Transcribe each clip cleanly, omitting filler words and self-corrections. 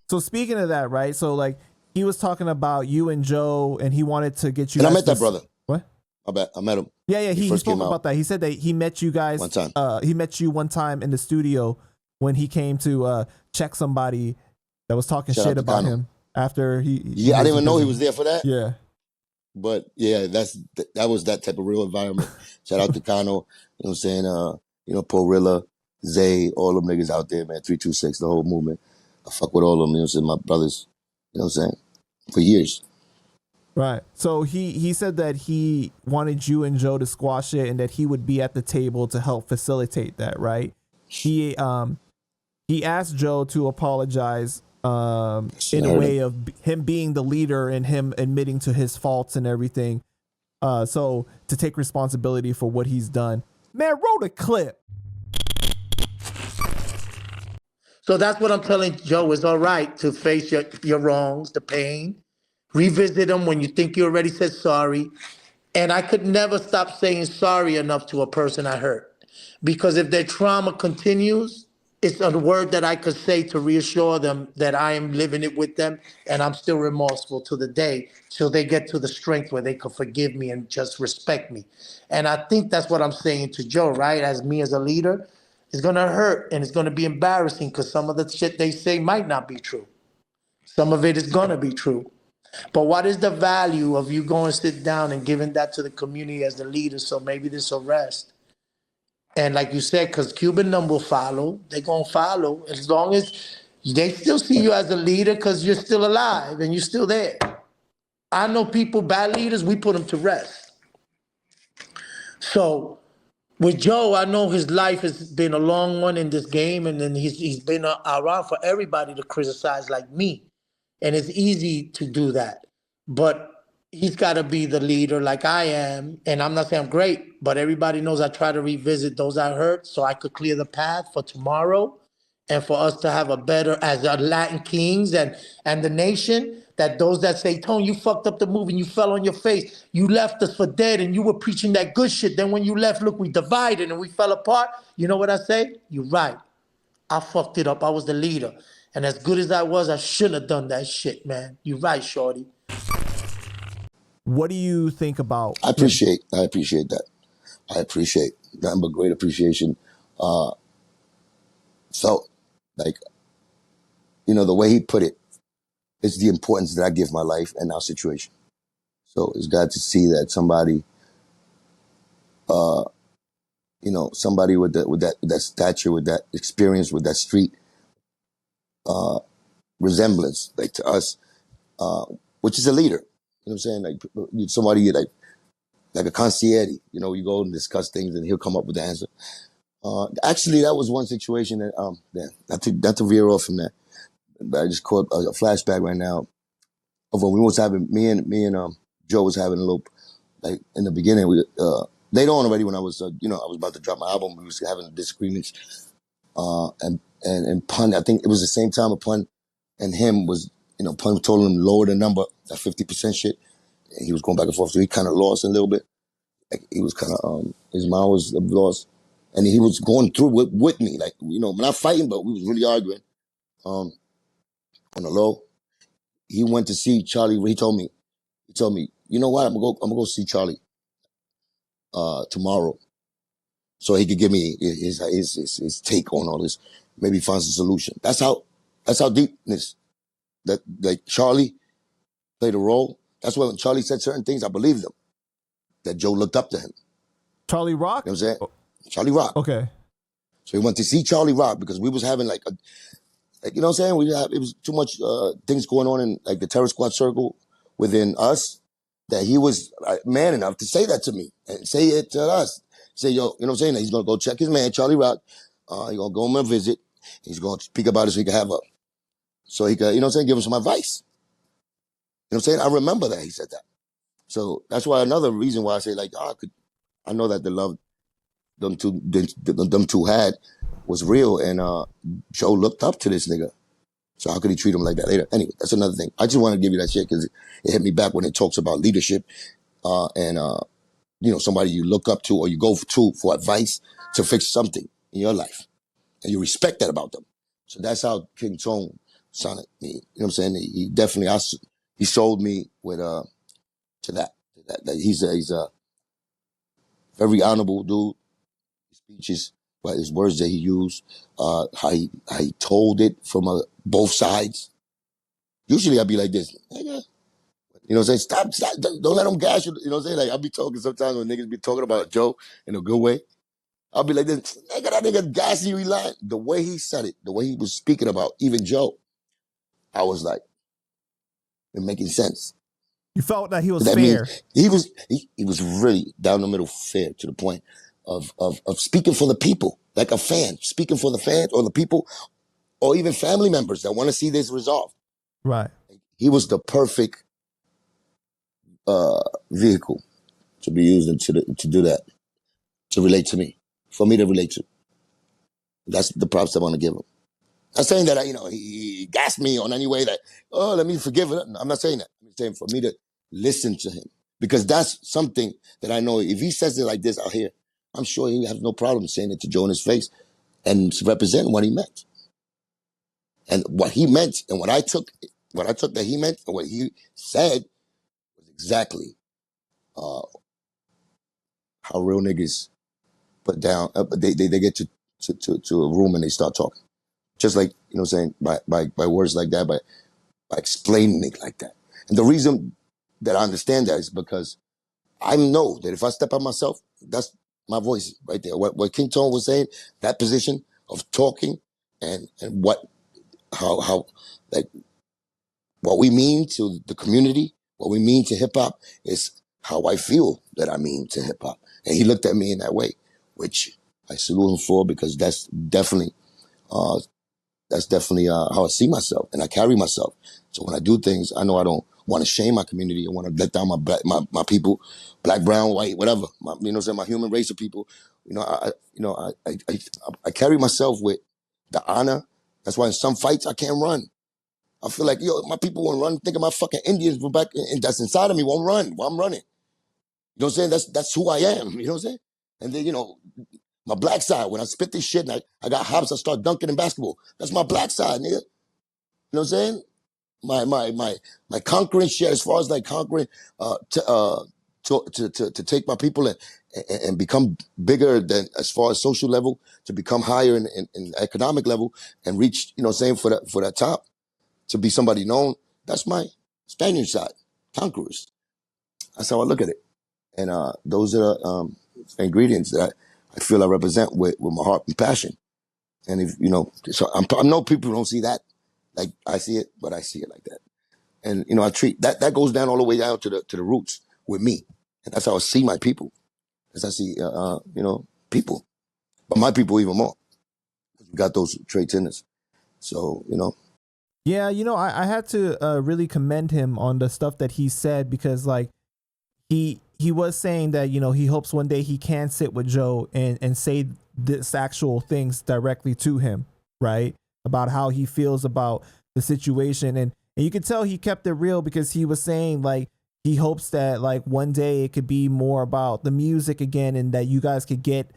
So speaking of that, right? So like he was talking about you and Joe, and he wanted to get you. And I guys met that brother. What? I met him. Yeah, he first spoke came out. about that. He said that he met you guys One time. He met you one time in the studio when he came to check somebody that was talking Shout shit out to about Cano. him after he. Yeah, I didn't even know he was there for that. Yeah. But yeah, that was that type of real environment. Shout out to Kano, you know what I'm saying? Porilla, Zay, all them niggas out there, man. 326, the whole movement. I fuck with all of them, you know what I'm saying? My brothers, you know what I'm saying? For years. Right. So he said that he wanted you and Joe to squash it, and that he would be at the table to help facilitate that, right? He asked Joe to apologize in a way of him being the leader and him admitting to his faults and everything. So to take responsibility for what he's done. Man, roll the clip. So that's what I'm telling Joe. It's all right to face your wrongs, the pain, revisit them when you think you already said sorry. And I could never stop saying sorry enough to a person I hurt. Because if their trauma continues, it's a word that I could say to reassure them that I am living it with them and I'm still remorseful to the day till they get to the strength where they could forgive me and just respect me. And I think that's what I'm saying to Joe, right? As me as a leader, it's going to hurt and it's going to be embarrassing because some of the shit they say might not be true. Some of it is going to be true. But what is the value of you going sit down and giving that to the community as the leader? So maybe this will rest. And like you said, because Cuban them will follow, they're going to follow as long as they still see you as a leader because you're still alive and you're still there. I know people, bad leaders, we put them to rest. So with Joe, I know his life has been a long one in this game, and then he's been around for everybody to criticize like me. And it's easy to do that. But he's got to be the leader like I am. And I'm not saying I'm great, but everybody knows I try to revisit those I hurt so I could clear the path for tomorrow and for us to have a better, as a Latin kings and the nation, that those that say, Tone, you fucked up the move and you fell on your face. You left us for dead and you were preaching that good shit. Then when you left, look, we divided and we fell apart. You know what I say? You're right. I fucked it up. I was the leader. And as good as I was, I shouldn't have done that shit, man. You're right, shorty. What do you think about? I appreciate that. I appreciate nothing but great appreciation. Felt like, the way he put it, it's the importance that I give my life and our situation. So it's glad to see that somebody, somebody with that stature, with that experience, with that street resemblance, like to us, which is a leader. You know what I'm saying? Like somebody like a concierge. You go and discuss things, and he'll come up with the answer. Actually, that was one situation that not to veer off from that, but I just caught a flashback right now of when we was having me and Joe was having a little, like in the beginning, we later on already when I was I was about to drop my album, we was having disagreements, and Pun, I think it was the same time of Pun and him was, Pun told him lower the number, that 50% shit, and he was going back and forth, so he kind of lost a little bit. Like he was kind of his mind was lost, and he was going through with me, like we're not fighting, but we was really arguing. On the low, he went to see Charlie. He told me, you know what, I'm gonna go see Charlie tomorrow, so he could give me his take on all this, maybe find some solution. That's how deepness that like Charlie played a role. That's why when Charlie said certain things, I believed him. That Joe looked up to him. Charlie Rock? You know what I'm saying? Charlie Rock. Okay. So he went to see Charlie Rock because we was having you know what I'm saying? It was too much things going on in like the Terror Squad circle within us that he was man enough to say that to me and say it to us. Say, yo, you know what I'm saying? He's going to go check his man, Charlie Rock. He's going to go him and visit. He's going to speak about it so he can have a, so he could, you know what I'm saying, give him some advice. You know what I'm saying? I remember that he said that. So that's why another reason why I say like, I know that the love them two had was real, and Joe looked up to this nigga. So how could he treat him like that later? Anyway, that's another thing. I just want to give you that shit because it hit me back when it talks about leadership and somebody you look up to or you go to for advice to fix something in your life, and you respect that about them. So that's how King Tone sounded me. You know what I'm saying? He definitely, he sold me with to that he's a very honorable dude. His speeches, but his words that he used, how he told it from both sides. Usually I'd be like this, nigga. You know what I'm saying? Stop, don't let them gas you. You know what I'm saying? Like, I'll be talking sometimes when niggas be talking about Joe in a good way. I'll be like this, nigga, that nigga gassing you, he lying. The way he said it, the way he was speaking about even Joe, I was like, it making sense. You felt that he was That fair. means he was really down the middle fair to the point of speaking for the people, like a fan, speaking for the fans or the people or even family members that want to see this resolved. Right. He was the perfect vehicle to be used to do that, to relate to me, for me to relate to. That's the props I want to give him. I'm saying that, he gassed me on any way that, oh, let me forgive it. I'm not saying that. I'm saying for me to listen to him. Because that's something that I know if he says it like this out here, I'm sure he has no problem saying it to Joe in his face and representing what he meant. And what he meant and what I took that he meant and what he said was exactly how real niggas put down, they get to a room and they start talking. Just like, you know what I'm saying, by words like that, by explaining it like that. And the reason that I understand that is because I know that if I step out myself, that's my voice right there. What King Tone was saying, that position of talking and how like what we mean to the community, what we mean to hip hop is how I feel that I mean to hip hop. And he looked at me in that way, which I salute him for because that's definitely how I see myself and I carry myself. So when I do things, I know I don't want to shame my community. I want to let down my people, black, brown, white, whatever. My human race of people. I carry myself with the honor. That's why in some fights I can't run. I feel like, my people won't run. Think of my fucking Indians from back, and that's inside of me won't run while I'm running. You know what I'm saying? That's who I am. You know what I'm saying? And then, my black side, when I spit this shit and I got hops, I start dunking in basketball. That's my black side, nigga. You know what I'm saying? My conquering shit, as far as like conquering, to take my people and become bigger than as far as social level, to become higher in economic level and reach, you know what I'm saying, for that top, to be somebody known. That's my Spaniard side, conquerors. That's how I look at it. And those are the ingredients that I feel I represent with my heart and passion. And if so I know people don't see that like I see it, but I see it like that. And I treat that goes down all the way down to the roots with me, and that's how I see my people. As I see people, but my people even more. We got those traits in us. So Yeah, I had to really commend him on the stuff that he said because like he was saying that he hopes one day he can sit with Joe and say this actual things directly to him, right? About how he feels about the situation. And you could tell he kept it real because he was saying like he hopes that like one day it could be more about the music again and that you guys could get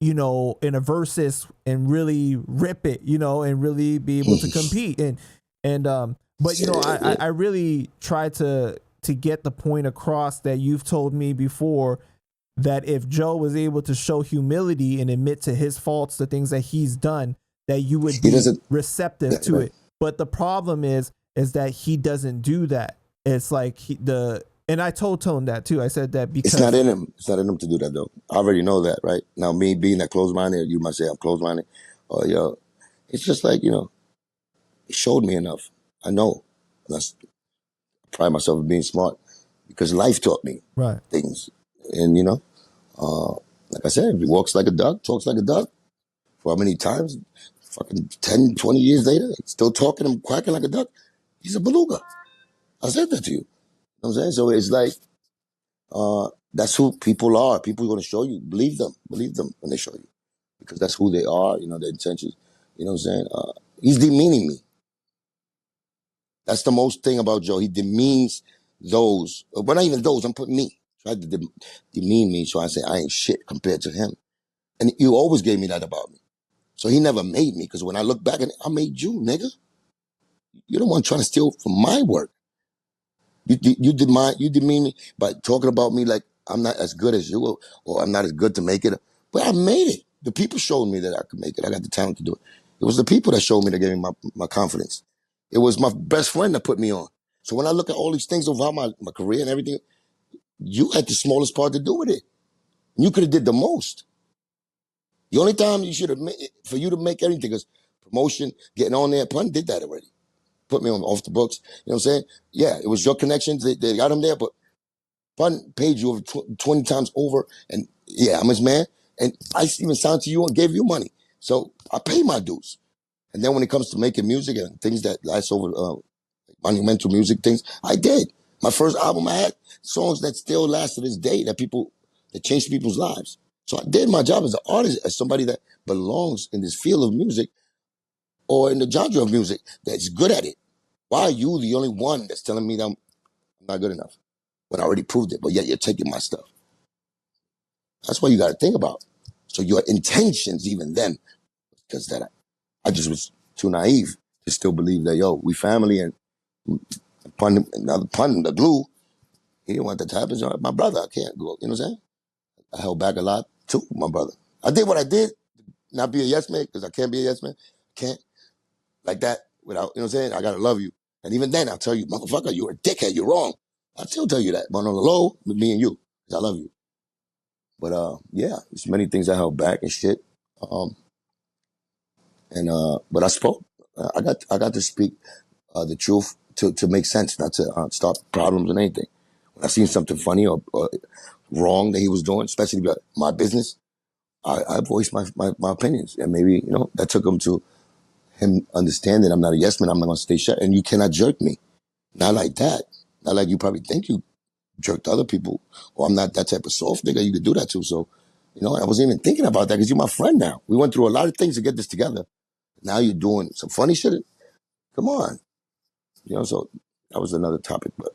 in a versus and really rip it, and really be able to compete. But I really try to get the point across that you've told me before, that if Joe was able to show humility and admit to his faults, the things that he's done, that you would be receptive to it. But the problem is that he doesn't do that. It's like and I told Tone that too. I said that because it's not in him. It's not in him to do that though. I already know that, right? Now me being that closed-minded, you might say I'm closed-minded, or it's just like he showed me enough. I know. I pride myself in being smart because life taught me right things, and like I said, he walks like a duck, talks like a duck. For how many times? Fucking 10, 20 years later, still talking and quacking like a duck. He's a beluga. I said that to you. You know what I'm saying? So it's like, that's who people are. People are going to show you. Believe them when they show you. Because that's who they are, their intentions. You know what I'm saying? He's demeaning me. That's the most thing about Joe. He demeans those. But not even those. I'm putting me. Tried to demean me so I say I ain't shit compared to him. And you always gave me that about me. So he never made me, because when I look back at it, I made you, nigga. You're the one trying to steal from my work. You did me by talking about me like I'm not as good as you, or I'm not as good to make it. But I made it. The people showed me that I could make it. I got the talent to do it. It was the people that showed me, that gave me my confidence. It was my best friend that put me on. So when I look at all these things over my career and everything, you had the smallest part to do with it. You could have did the most. The only time you should have made, for you to make anything, is promotion, getting on there. Pun did that already. Put me on off the books. You know what I'm saying? Yeah, it was your connections. They got him there, but Pun paid you over 20 times over. And yeah, I'm his man. And I even signed to you and gave you money. So I pay my dues. And then when it comes to making music and things that last over monumental music things, I did. My first album, I had songs that still last to this day, that changed people's lives. So I did my job as an artist, as somebody that belongs in this field of music, or in the genre of music, that's good at it. Why are you the only one that's telling me that I'm not good enough when I already proved it, but yet you're taking my stuff? That's what you got to think about. So your intentions, even then, because that I just was too naive to still believe that, yo, we family, and Pun, the glue, he didn't want that to happen. So my brother, I can't go, you know what I'm saying? I held back a lot too, my brother. I did what I did, not be a yes man, because I can't be a yes man. Can't like that without, you know what I'm saying? I gotta love you. And even then, I'll tell you, motherfucker, you're a dickhead, you're wrong. I'll still tell you that, but on the low, with me and you, because I love you. But yeah, there's many things I held back and shit. Um, but I spoke. I got to speak the truth to make sense, not to start problems and anything. When I seen something funny or wrong that he was doing, especially about my business, I voiced my opinions. And maybe, that took him understanding I'm not a yes man, I'm not going to stay shut. And you cannot jerk me. Not like that. Not like you probably think you jerked other people. Or I'm not that type of soft nigga you could do that to. So, I wasn't even thinking about that, because you're my friend now. We went through a lot of things to get this together. Now you're doing some funny shit. Come on. So that was another topic, but